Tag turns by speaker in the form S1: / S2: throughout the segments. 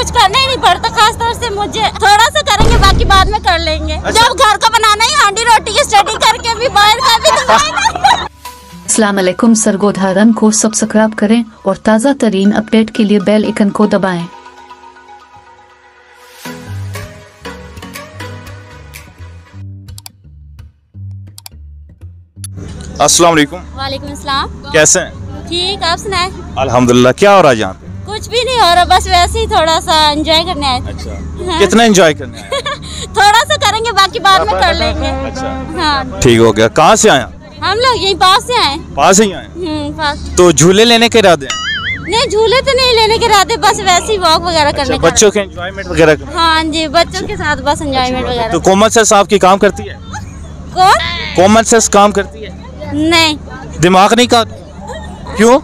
S1: कुछ करना ही नहीं पड़ता, खास तौर से मुझे। थोड़ा सा करेंगे, बाकी बाद में कर लेंगे। जब घर का बनाना ही हांडी रोटी की स्टडी करके भी बाहर का भी तो
S2: अस्सलाम वालेकुम। सरगोधारन को सब्सक्राइब करें और ताज़ा तरीन अपडेट के लिए बेल आइकन को दबाएं।
S3: अस्सलाम वालेकुम।
S1: वालेकुम अस्सलाम।
S3: कैसे हैं?
S1: ठीक, आप सुनाए?
S3: अल्हम्दुलिल्लाह। क्या हो रहा है यहाँ पे?
S1: कुछ भी नहीं हो रहा, बस वैसे ही थोड़ा सा एंजॉय करने आए थे।
S3: अच्छा, कितना एंजॉय करने आए?
S1: थोड़ा सा करेंगे, बाकी बाद में कर लेंगे।
S3: अच्छा,
S1: हाँ,
S3: ठीक हो गया। कहाँ से आए?
S1: हम लोग यहीं पास से आए।
S3: पास ही आए?
S1: पास।
S3: तो झूले लेने के इरादे हैं?
S1: नहीं, झूले तो नहीं लेने के इरादे, बस वैसे ही वॉक वगैरह करने का।
S3: बच्चों के एंजॉयमेंट वगैरह करने?
S1: हाँ जी, बच्चों के साथ बस एंजॉयमेंट वगैरह।
S3: तो कॉमन सेंस आपकी काम करती है?
S1: कौन?
S3: कॉमन सेंस काम करती है?
S1: नहीं,
S3: दिमाग नहीं का? क्यों?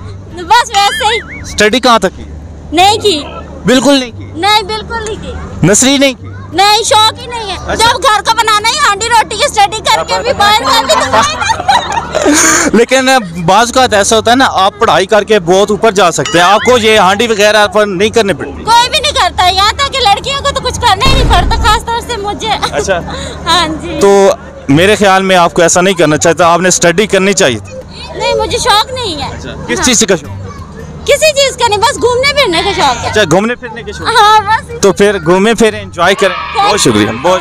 S1: बस वैसे ही।
S3: स्टडी कहाँ तक की?
S1: नहीं की।
S3: बिल्कुल नहीं की?
S1: नहीं, बिल्कुल नहीं की।
S3: नर्सरी नहीं की?
S1: नहीं, शौक ही नहीं है।
S3: अच्छा।
S1: जब घर का बनाना ही हांडी रोटी की स्टडी करके भी बाहर का भी तो
S3: लेकिन बाज़ का ऐसा होता है ना, आप पढ़ाई करके बहुत ऊपर जा सकते हैं, आपको ये हांडी वगैरह पर नहीं करनी पड़ती।
S1: कोई भी नहीं करता, यहाँ तक कि लड़कियों को तो कुछ करना ही नहीं पड़ता, खास तौर से मुझे।
S3: अच्छा।
S1: हाँ जी।
S3: तो मेरे ख्याल में आपको ऐसा नहीं करना चाहिए था, आपने स्टडी करनी चाहिए थी।
S1: नहीं, मुझे शौक नहीं है।
S3: किस
S1: हाँ।
S3: चीज़ का शौक?
S1: किसी चीज का नहीं, बस घूमने फिरने का शौक है।
S3: अच्छा, घूमने फिरने के शौक।
S1: हाँ, बस।
S3: तो फिर घूमे फिर एंजॉय करें। बहुत शुक्रिया। बहुत